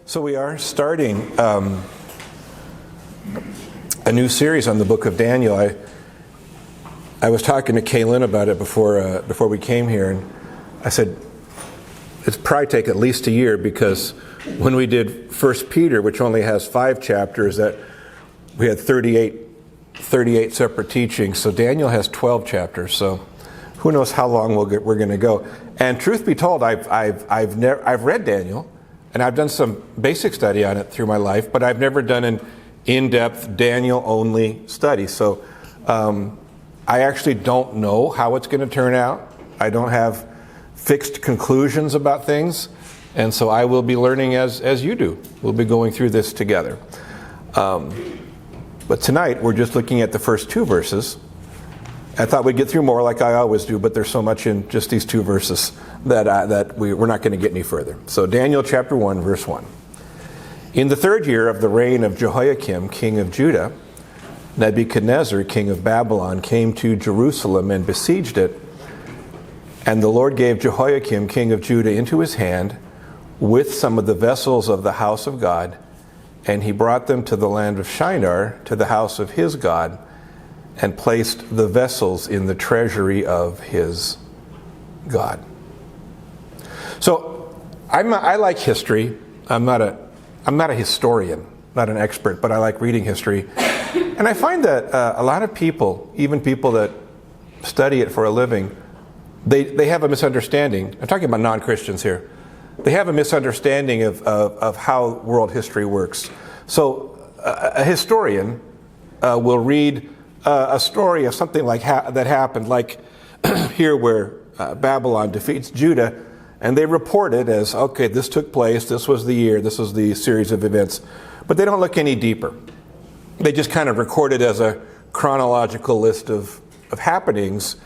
So we are starting a new series on the book of Daniel. I was talking to Kaylin about it before we came here, and I said it's probably take at least a year, because when we did 1 Peter, which only has 5 chapters, that we had 38 separate teachings. So Daniel has 12 chapters. So who knows how long we're going to go? And truth be told, I've read Daniel. And I've done some basic study on it through my life, but I've never done an in-depth Daniel-only study. So I actually don't know how it's going to turn out. I don't have fixed conclusions about things. And so I will be learning as you do. We'll be going through this together. But tonight, we're just looking at the first 2 verses. I thought we'd get through more like I always do, but there's so much in just these 2 verses that we're not going to get any further. So Daniel chapter 1, verse 1. In the 3rd year of the reign of Jehoiakim, king of Judah, Nebuchadnezzar, king of Babylon, came to Jerusalem and besieged it. And the Lord gave Jehoiakim, king of Judah, into his hand with some of the vessels of the house of God, and he brought them to the land of Shinar, to the house of his God, and placed the vessels in the treasury of his God. So I like history. I'm not a historian, not an expert, but I like reading history. And I find that a lot of people, even people that study it for a living, they have a misunderstanding. I'm talking about non-Christians here. They have a misunderstanding of how world history works. So a historian will read a story of something like that happened, like here where Babylon defeats Judah, and they report it as, okay, this took place, this was the year, this was the series of events. But they don't look any deeper. They just kind of record it as a chronological list of happenings,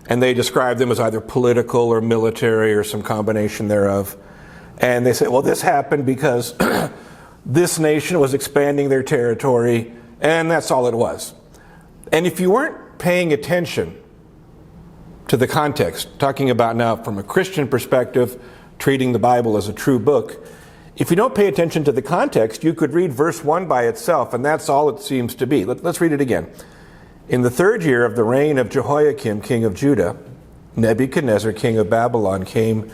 and they describe them as either political or military or some combination thereof. And they say, well, this happened because this nation was expanding their territory, and that's all it was. And if you weren't paying attention to the context, talking about now from a Christian perspective, treating the Bible as a true book, if you don't pay attention to the context, you could read verse 1 by itself, and that's all it seems to be. Let's read it again. In the 3rd year of the reign of Jehoiakim, king of Judah, Nebuchadnezzar, king of Babylon, came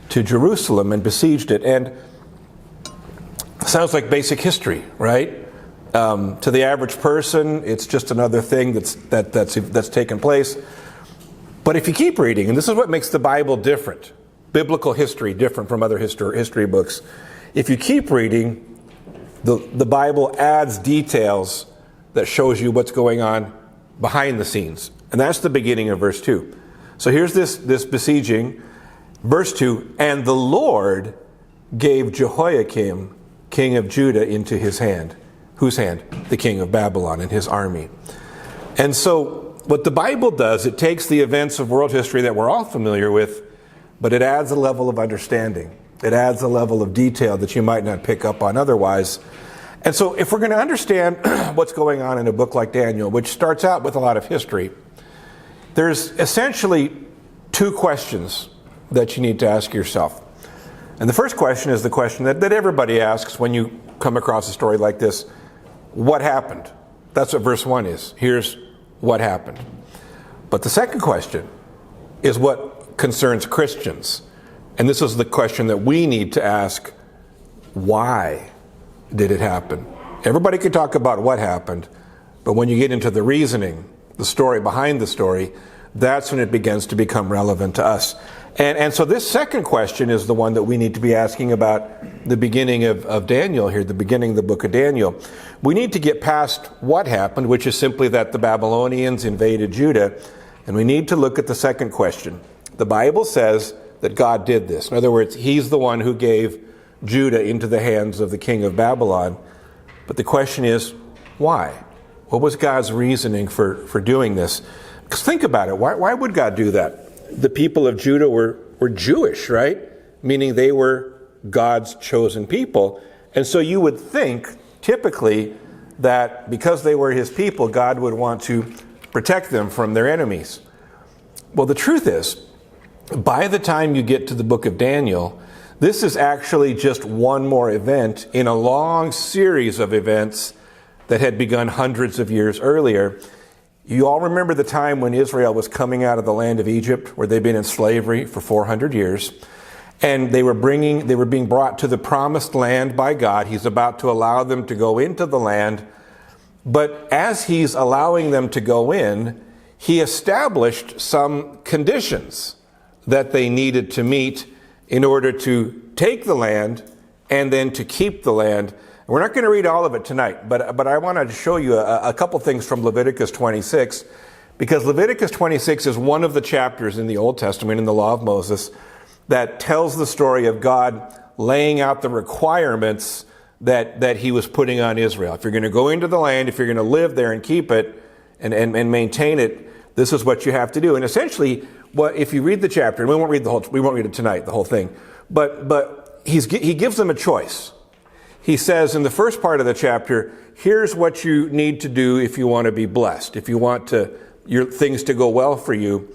to Jerusalem and besieged it. And it sounds like basic history, right? To the average person, it's just another thing that's taken place. But if you keep reading, and this is what makes the Bible different, biblical history different from other history books, if you keep reading, the Bible adds details that shows you what's going on behind the scenes. And that's the beginning of verse 2. So here's this besieging. Verse 2, and the Lord gave Jehoiakim, king of Judah, into his hand. Whose hand? The king of Babylon and his army. And so what the Bible does, it takes the events of world history that we're all familiar with, but it adds a level of understanding. It adds a level of detail that you might not pick up on otherwise. And so if we're going to understand what's going on in a book like Daniel, which starts out with a lot of history, there's essentially 2 questions that you need to ask yourself. And the first question is the question that everybody asks when you come across a story like this. What happened? That's what verse 1 is. Here's what happened. But the second question is what concerns Christians. And this is the question that we need to ask. Why did it happen? Everybody could talk about what happened, but when you get into the reasoning, the story behind the story, that's when it begins to become relevant to us. And so this second question is the one that we need to be asking about the beginning of Daniel here, the beginning of the book of Daniel. We need to get past what happened, which is simply that the Babylonians invaded Judah, and we need to look at the second question. The Bible says that God did this. In other words, he's the one who gave Judah into the hands of the king of Babylon. But the question is, why? What was God's reasoning for doing this? Because think about it. Why would God do that? The people of Judah were Jewish, right? Meaning they were God's chosen people. And so you would think, typically, that because they were his people, God would want to protect them from their enemies. Well, the truth is, by the time you get to the book of Daniel, This is actually just one more event in a long series of events that had begun hundreds of years earlier. You all remember the time when Israel was coming out of the land of Egypt, where they'd been in slavery for 400 years, and they were being brought to the promised land by God. He's about to allow them to go into the land, but as he's allowing them to go in, he established some conditions that they needed to meet in order to take the land and then to keep the land. We're not going to read all of it tonight, but I want to show you a couple things from Leviticus 26, because Leviticus 26 is one of the chapters in the Old Testament, in the Law of Moses, that tells the story of God laying out the requirements that he was putting on Israel. If you're going to go into the land, if you're going to live there and keep it and maintain it, this is what you have to do. And essentially, if you read the chapter, and we won't read it tonight, the whole thing, but he gives them a choice. He says in the first part of the chapter, here's what you need to do if you want to be blessed, if you want your things to go well for you.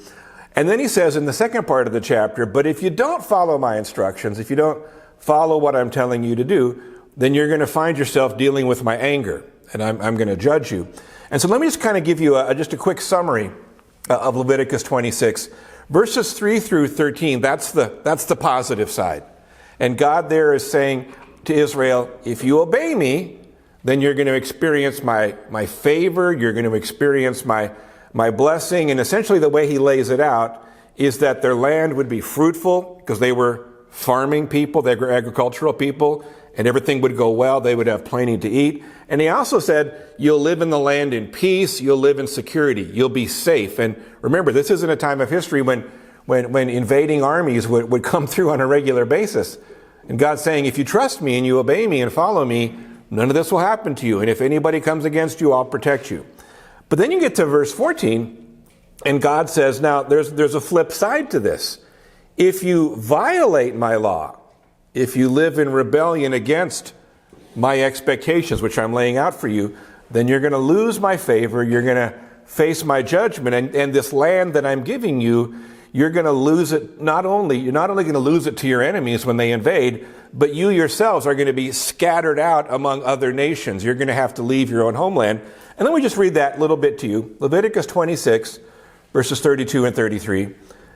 And then he says in the second part of the chapter, but if you don't follow my instructions, if you don't follow what I'm telling you to do, then you're going to find yourself dealing with my anger, and I'm going to judge you. And so let me just kind of give you just a quick summary of Leviticus 26. Verses 3 through 13, that's the positive side. And God there is saying to Israel, if you obey me, then you're going to experience my favor, you're going to experience my blessing. And essentially the way he lays it out is that their land would be fruitful, because they were farming people, they were agricultural people, and everything would go well, they would have plenty to eat. And he also said, you'll live in the land in peace, you'll live in security, you'll be safe. And remember, this isn't a time of history when invading armies would come through on a regular basis. And God's saying, if you trust me and you obey me and follow me, none of this will happen to you. And if anybody comes against you, I'll protect you. But then you get to verse 14, and God says, now there's a flip side to this. If you violate my law, if you live in rebellion against my expectations, which I'm laying out for you, then you're going to lose my favor, you're going to face my judgment, and this land that I'm giving you, you're going to lose it. You're not only going to lose it to your enemies when they invade, but you yourselves are going to be scattered out among other nations. You're going to have to leave your own homeland. And let me just read that little bit to you. Leviticus 26, verses 32 and 33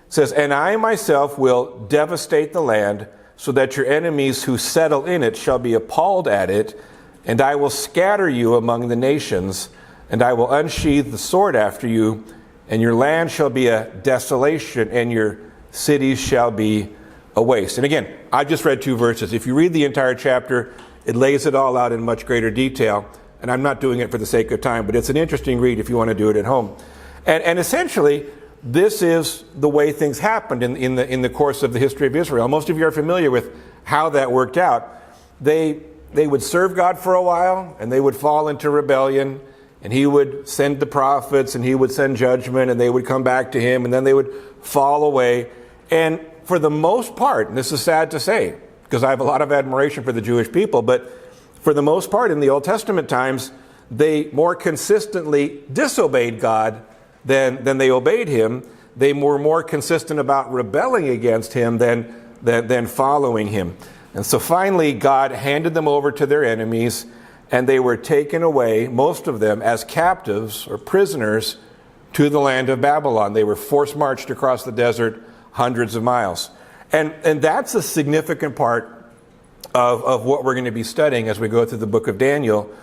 says, and I myself will devastate the land, so that your enemies who settle in it shall be appalled at it, and I will scatter you among the nations, and I will unsheathe the sword after you, and your land shall be a desolation, and your cities shall be a waste. And again, I just read 2 verses. If you read the entire chapter, it lays it all out in much greater detail, and I'm not doing it for the sake of time, but it's an interesting read if you want to do it at home. And essentially, this is the way things happened in the course of the history of Israel. Most of you are familiar with how that worked out. They would serve God for a while, and they would fall into rebellion, and he would send the prophets, and he would send judgment, and they would come back to him, and then they would fall away. And for the most part, and this is sad to say, because I have a lot of admiration for the Jewish people, but for the most part in the Old Testament times, they more consistently disobeyed God than they obeyed him. They were more consistent about rebelling against him than following him. And so finally, God handed them over to their enemies, and they were taken away, most of them, as captives or prisoners to the land of Babylon. They were forced marched across the desert hundreds of miles. And that's a significant part of what we're going to be studying as we go through the book of Daniel,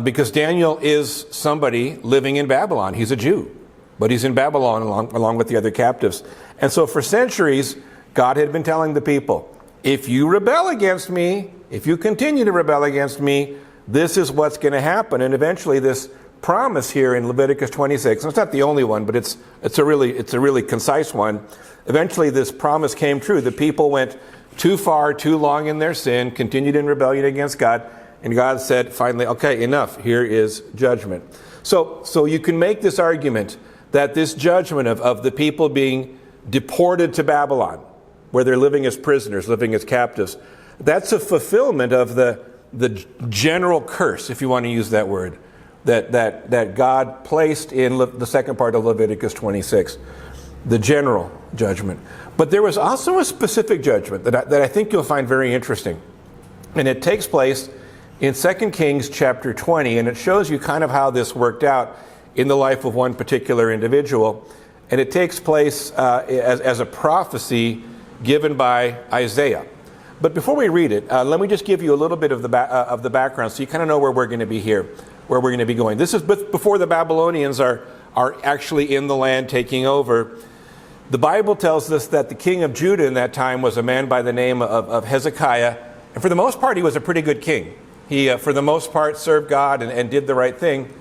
because Daniel is somebody living in Babylon. He's a Jew, but he's in Babylon along with the other captives. And so for centuries, God had been telling the people, if you rebel against me, if you continue to rebel against me, this is what's going to happen. And eventually this promise here in Leviticus 26, and it's not the only one, but it's a really concise one. Eventually this promise came true. The people went too far, too long in their sin, continued in rebellion against God, and God said finally, okay, enough, here is judgment. So you can make this argument that this judgment of the people being deported to Babylon, where they're living as prisoners, living as captives, that's a fulfillment of the general curse, if you want to use that word, that God placed in the second part of Leviticus 26. the general judgment. But there was also a specific judgment that I think you'll find very interesting. And it takes place in 2 Kings chapter 20, and it shows you kind of how this worked out in the life of one particular individual. And it takes place as a prophecy given by Isaiah. But before we read it, let me just give you a little bit of the background so you kind of know where we're going to be here, where we're going to be going. This is before the Babylonians are actually in the land taking over. The Bible tells us that the king of Judah in that time was a man by the name of Hezekiah. And for the most part, he was a pretty good king. He, for the most part, served God and did the right thing.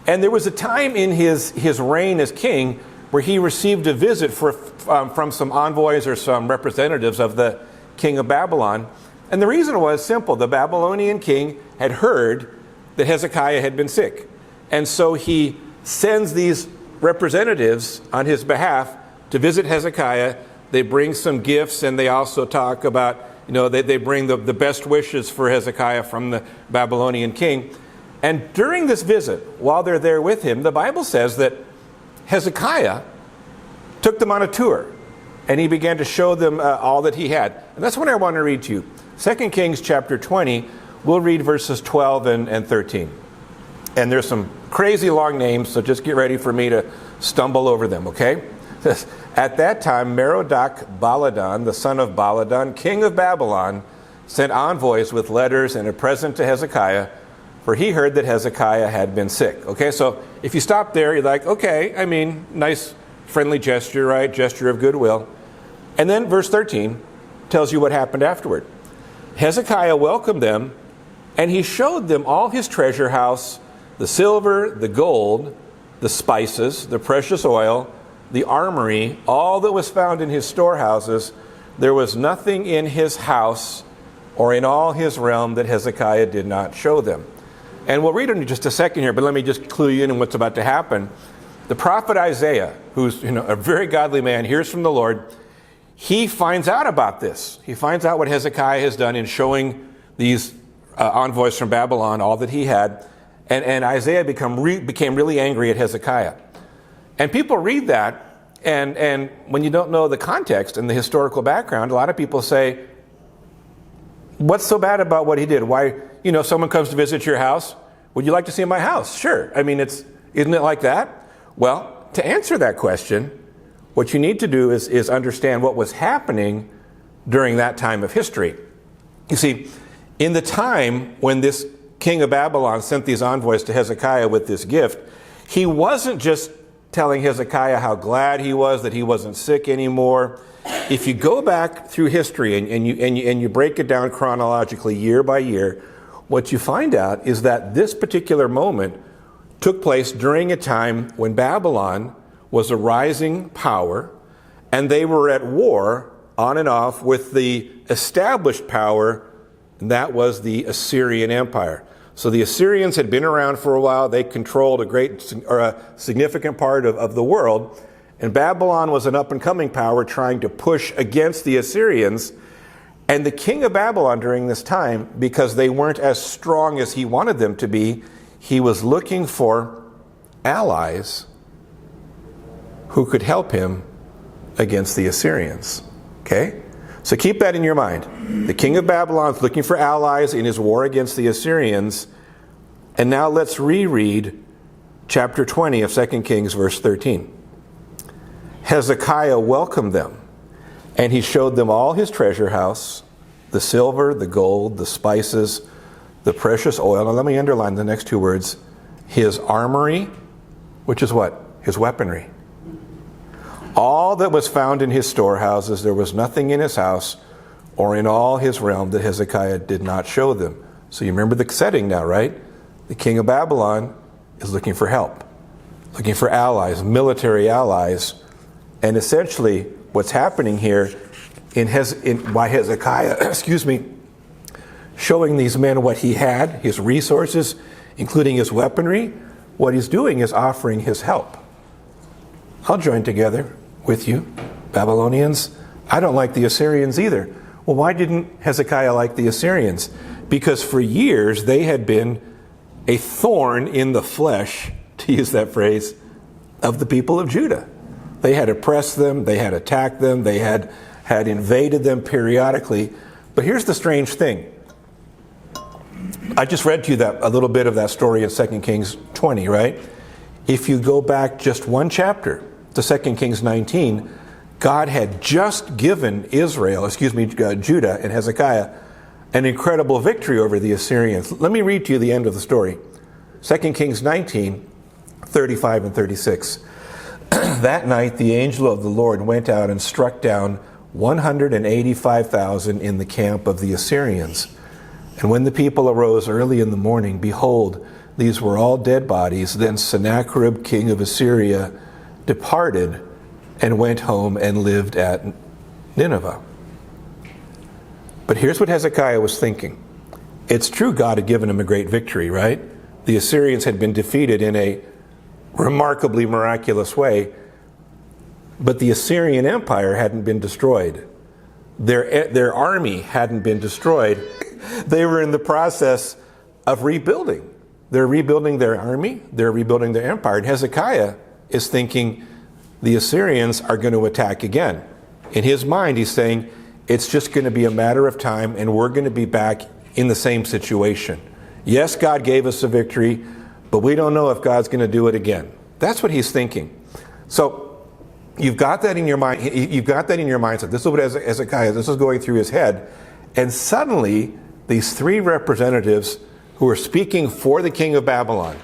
And there was a time in his reign as king where he received a visit from some envoys or some representatives of the king of Babylon. And the reason was simple. The Babylonian king had heard that Hezekiah had been sick. And so he sends these representatives on his behalf to visit Hezekiah. They bring some gifts, and they also talk about, they bring the best wishes for Hezekiah from the Babylonian king. And during this visit, while they're there with him, the Bible says that Hezekiah took them on a tour, and he began to show them all that he had. And that's what I want to read to you. 2 Kings chapter 20, we'll read verses 12 and 13. And there's some crazy long names, so just get ready for me to stumble over them, okay? It says, at that time, Merodach-Baladan, the son of Baladan, king of Babylon, sent envoys with letters and a present to Hezekiah, for he heard that Hezekiah had been sick. Okay, so if you stop there, you're like, okay, nice friendly gesture, right? Gesture of goodwill. And then verse 13 tells you what happened afterward. Hezekiah welcomed them, and he showed them all his treasure house, the silver, the gold, the spices, the precious oil, the armory, all that was found in his storehouses. There was nothing in his house or in all his realm that Hezekiah did not show them. And we'll read it in just a second here, but let me just clue you in on what's about to happen. The prophet Isaiah, who's a very godly man, hears from the Lord. He finds out about this. He finds out what Hezekiah has done in showing these envoys from Babylon all that he had. And Isaiah became really angry at Hezekiah. And people read that, and when you don't know the context and the historical background, a lot of people say, what's so bad about what he did? Why, someone comes to visit your house, would you like to see my house? Sure. Isn't it like that? Well, to answer that question, what you need to do is understand what was happening during that time of history. You see, in the time when this king of Babylon sent these envoys to Hezekiah with this gift, he wasn't just telling Hezekiah how glad he was that he wasn't sick anymore. If you go back through history and you break it down chronologically year by year, what you find out is that this particular moment took place during a time when Babylon was a rising power, and they were at war on and off with the established power, and that was the Assyrian Empire. So the Assyrians had been around for a while. They controlled a significant part of the world. And Babylon was an up-and-coming power trying to push against the Assyrians. And the king of Babylon during this time, because they weren't as strong as he wanted them to be, he was looking for allies who could help him against the Assyrians. Okay? So keep that in your mind. The king of Babylon is looking for allies in his war against the Assyrians. And now let's reread chapter 20 of 2 Kings, verse 13. Hezekiah welcomed them, and he showed them all his treasure house, the silver, the gold, the spices, the precious oil. Now let me underline the next two words. His armory, which is what? His weaponry. All that was found in his storehouses, there was nothing in his house or in all his realm that Hezekiah did not show them. So you remember the setting now, right? The king of Babylon is looking for help, looking for allies, military allies. And essentially what's happening here by Hezekiah, showing these men what he had, his resources, including his weaponry, what he's doing is offering his help. I'll join together with you, Babylonians. I don't like the Assyrians either. Well, why didn't Hezekiah like the Assyrians? Because for years they had been a thorn in the flesh, to use that phrase, of the people of Judah. They had oppressed them, they had attacked them, they had invaded them periodically. But here's the strange thing. I just read to you a little bit of that story in 2 Kings 20, right? If you go back just one chapter to 2 Kings 19, God had just given Judah and Hezekiah an incredible victory over the Assyrians. Let me read to you the end of the story. 2 Kings 19, 35 and 36. That night the angel of the Lord went out and struck down 185,000 in the camp of the Assyrians. And when the people arose early in the morning, behold, these were all dead bodies. Then Sennacherib, king of Assyria, departed and went home and lived at Nineveh. But here's what Hezekiah was thinking. It's true God had given him a great victory, right? The Assyrians had been defeated in a remarkably miraculous way, but the Assyrian Empire hadn't been destroyed. Their army hadn't been destroyed. They were in the process of rebuilding. They're rebuilding their army. They're rebuilding their empire. And Hezekiah is thinking the Assyrians are going to attack again. In his mind, he's saying it's just going to be a matter of time and we're going to be back in the same situation. Yes, God gave us a victory, but we don't know if God's going to do it again. That's what he's thinking. So you've got that in your mind. You've got that in your mindset. This is what Hezekiah, this is going through his head. And suddenly, these three representatives who are speaking for the king of Babylon,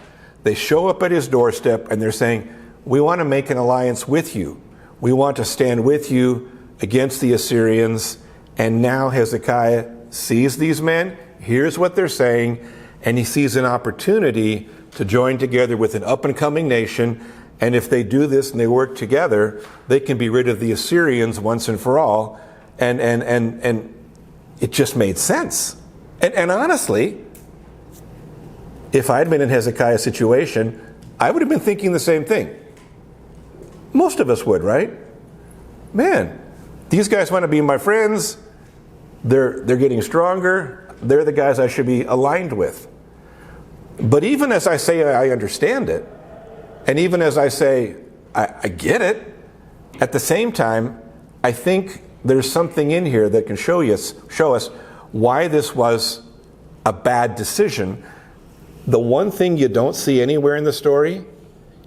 they show up at his doorstep and they're saying, we want to make an alliance with you. We want to stand with you against the Assyrians. And now Hezekiah sees these men, hears what they're saying, and he sees an opportunity to join together with an up-and-coming nation. And if they do this and they work together, they can be rid of the Assyrians once and for all. And it just made sense. And honestly, if I'd been in Hezekiah's situation, I would have been thinking the same thing. Most of us would, right? Man, these guys want to be my friends. They're getting stronger. They're the guys I should be aligned with. But even as I say I understand it, and even as I say I get it, at the same time, I think there's something in here that can show us why this was a bad decision. The one thing you don't see anywhere in the story,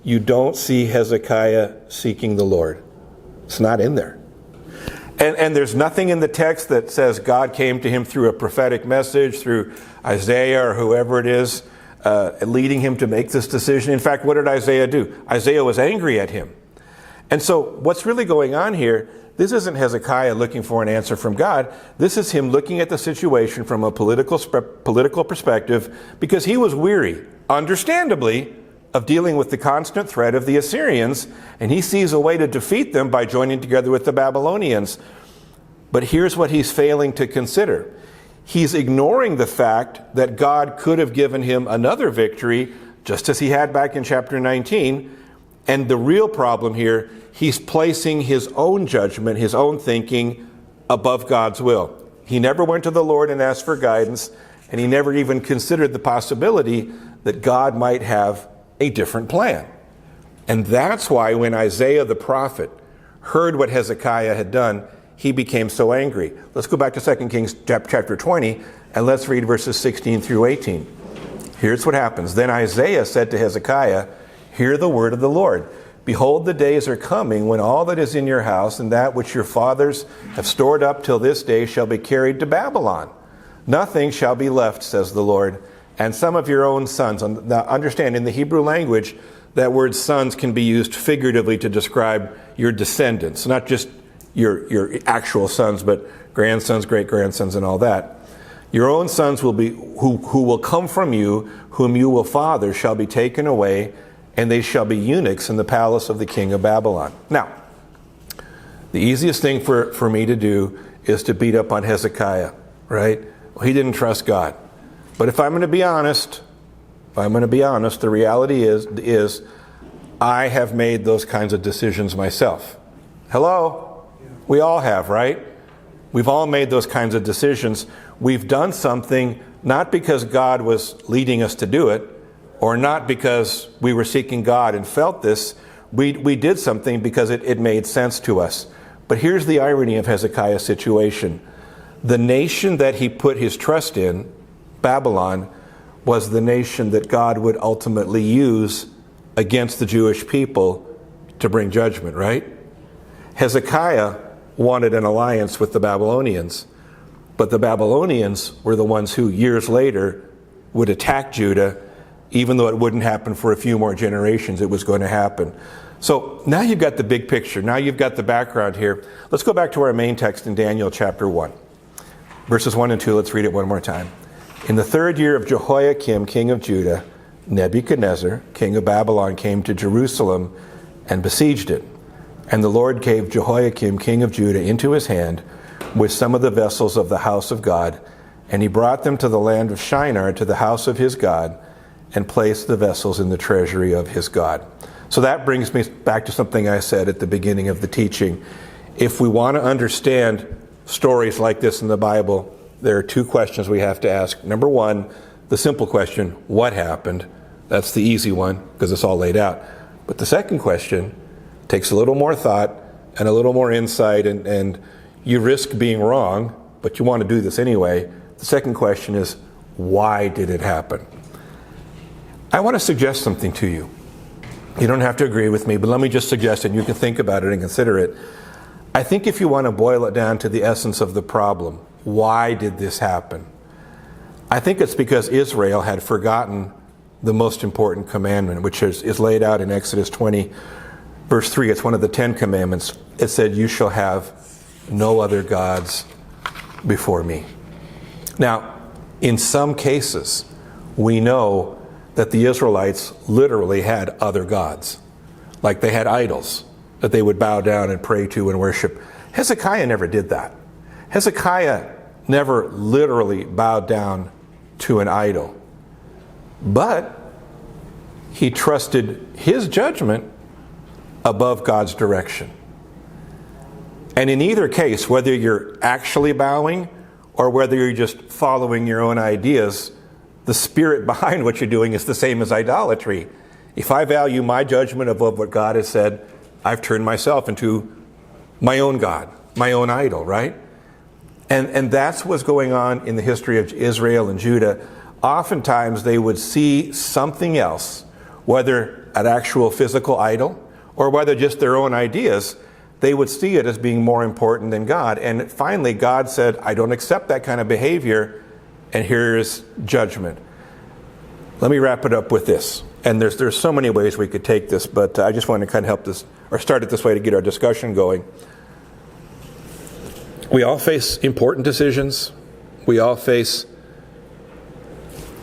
you don't see Hezekiah seeking the Lord. It's not in there. And there's nothing in the text that says God came to him through a prophetic message, through Isaiah or whoever it is, leading him to make this decision. In fact, what did Isaiah do? Isaiah was angry at him. And so what's really going on here, this isn't Hezekiah looking for an answer from God. This is him looking at the situation from a political perspective, because he was weary, understandably, of dealing with the constant threat of the Assyrians, and he sees a way to defeat them by joining together with the Babylonians. But here's what he's failing to consider. He's ignoring the fact that God could have given him another victory, just as he had back in chapter 19. And the real problem here, he's placing his own judgment, his own thinking above God's will. He never went to the Lord and asked for guidance, and he never even considered the possibility that God might have a different plan. And that's why when Isaiah the prophet heard what Hezekiah had done, he became so angry. Let's go back to 2 Kings chapter 20, and let's read verses 16 through 18. Here's what happens. Then Isaiah said to Hezekiah, hear the word of the Lord. Behold, the days are coming when all that is in your house and that which your fathers have stored up till this day shall be carried to Babylon. Nothing shall be left, says the Lord. And some of your own sons. Now understand, in the Hebrew language, that word sons can be used figuratively to describe your descendants, not just your actual sons, but grandsons, great-grandsons, and all that. Your own sons will be who will come from you, whom you will father, shall be taken away, and they shall be eunuchs in the palace of the king of Babylon. Now, the easiest thing for me to do is to beat up on Hezekiah, right? Well, he didn't trust God. But if I'm going to be honest, the reality is I have made those kinds of decisions myself. Hello? We all have, right? We've all made those kinds of decisions. We've done something not because God was leading us to do it, or not because we were seeking God and felt this. we did something because it made sense to us. But here's the irony of Hezekiah's situation. The nation that he put his trust in, Babylon, was the nation that God would ultimately use against the Jewish people to bring judgment, right? Hezekiah wanted an alliance with the Babylonians, but the Babylonians were the ones who years later would attack Judah. Even though it wouldn't happen for a few more generations, it was going to happen. So now you've got the big picture. Now you've got the background here. Let's go back to our main text in Daniel chapter 1. Verses 1 and 2, let's read it one more time. In the 3rd year of Jehoiakim, king of Judah, Nebuchadnezzar, king of Babylon, came to Jerusalem and besieged it. And the Lord gave Jehoiakim, king of Judah, into his hand with some of the vessels of the house of God. And he brought them to the land of Shinar, to the house of his God, and placed the vessels in the treasury of his God. So that brings me back to something I said at the beginning of the teaching. If we want to understand stories like this in the Bible, there are 2 questions we have to ask. Number 1, the simple question, what happened? That's the easy one, because it's all laid out. But the second question takes a little more thought and a little more insight, and you risk being wrong, but you want to do this anyway. The second question is, why did it happen? I want to suggest something to you. You don't have to agree with me, but let me just suggest it, and you can think about it and consider it. I think if you want to boil it down to the essence of the problem, why did this happen? I think it's because Israel had forgotten the most important commandment, which is laid out in Exodus 20, verse 3. It's one of the 10 commandments. It said, you shall have no other gods before me. Now, in some cases, we know that the Israelites literally had other gods. Like they had idols that they would bow down and pray to and worship. Hezekiah never did that. Hezekiah never literally bowed down to an idol. But he trusted his judgment above God's direction. And in either case, whether you're actually bowing or whether you're just following your own ideas, the spirit behind what you're doing is the same as idolatry. If I value my judgment above what God has said, I've turned myself into my own God, my own idol, right? And that's what's going on in the history of Israel and Judah. Oftentimes they would see something else, whether an actual physical idol or whether just their own ideas, they would see it as being more important than God. And finally, God said, I don't accept that kind of behavior, and here is judgment. Let me wrap it up with this. And there's so many ways we could take this, but I just want to kind of help this, or start it this way to get our discussion going. We all face important decisions. We all face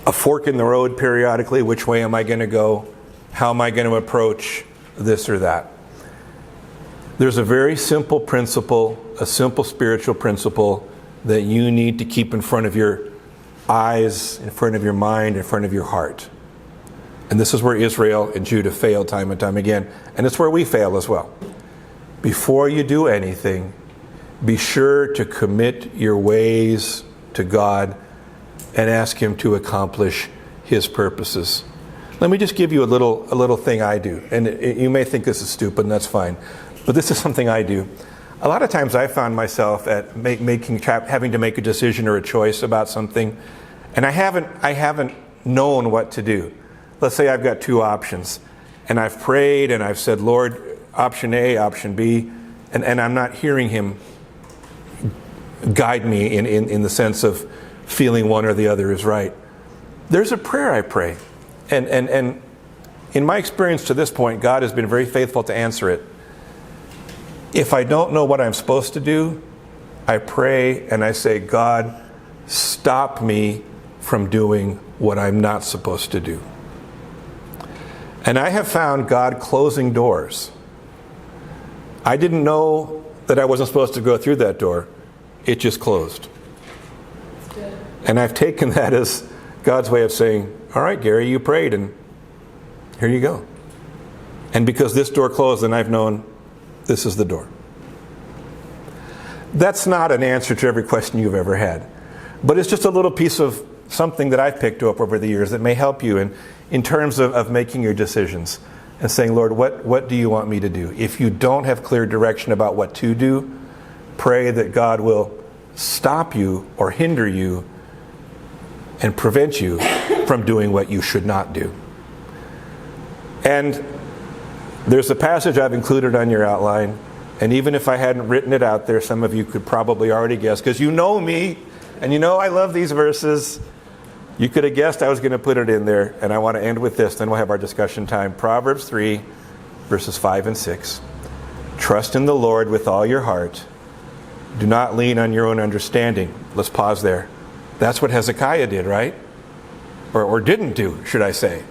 a fork in the road periodically. Which way am I going to go? How am I going to approach this or that? There's a very simple principle, a simple spiritual principle that you need to keep in front of your eyes, in front of your mind, in front of your heart. And this is where Israel and Judah failed time and time again. And it's where we fail as well. Before you do anything, be sure to commit your ways to God and ask Him to accomplish His purposes. Let me just give you a little thing I do. And you may think this is stupid, and that's fine. But this is something I do. A lot of times I found myself at having to make a decision or a choice about something, and I haven't known what to do. Let's say I've got 2 options, and I've prayed and I've said, Lord, option A, option B, and I'm not hearing Him guide me in the sense of feeling one or the other is right. There's a prayer I pray, and in my experience to this point, God has been very faithful to answer it. If I don't know what I'm supposed to do, I pray and I say, God, stop me from doing what I'm not supposed to do. And I have found God closing doors. I didn't know that I wasn't supposed to go through that door. It just closed. And I've taken that as God's way of saying, all right, Gary, you prayed, and here you go. And because this door closed, then I've known this is the door. That's not an answer to every question you've ever had. But it's just a little piece of something that I've picked up over the years that may help you in terms of making your decisions. and saying, Lord, what do you want me to do? If you don't have clear direction about what to do, pray that God will stop you or hinder you and prevent you from doing what you should not do. And there's a passage I've included on your outline, and even if I hadn't written it out there, some of you could probably already guess, because you know me, and you know I love these verses. You could have guessed I was going to put it in there, and I want to end with this, then we'll have our discussion time. Proverbs 3, verses 5 and 6. Trust in the Lord with all your heart. Do not lean on your own understanding. Let's pause there. That's what Hezekiah did, right? Or didn't do, should I say.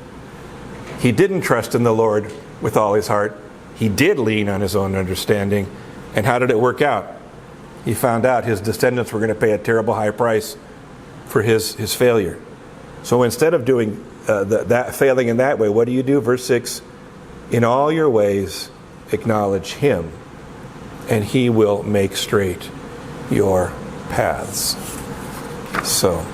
He didn't trust in the Lord with all his heart. He did lean on his own understanding. And how did it work out? He found out his descendants were going to pay a terrible high price for his failure. So instead of doing that failing in that way, what do? Verse 6, in all your ways acknowledge him, and he will make straight your paths. So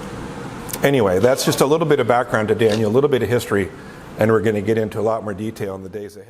anyway, that's just a little bit of background to Daniel, a little bit of history, and we're going to get into a lot more detail in the days ahead.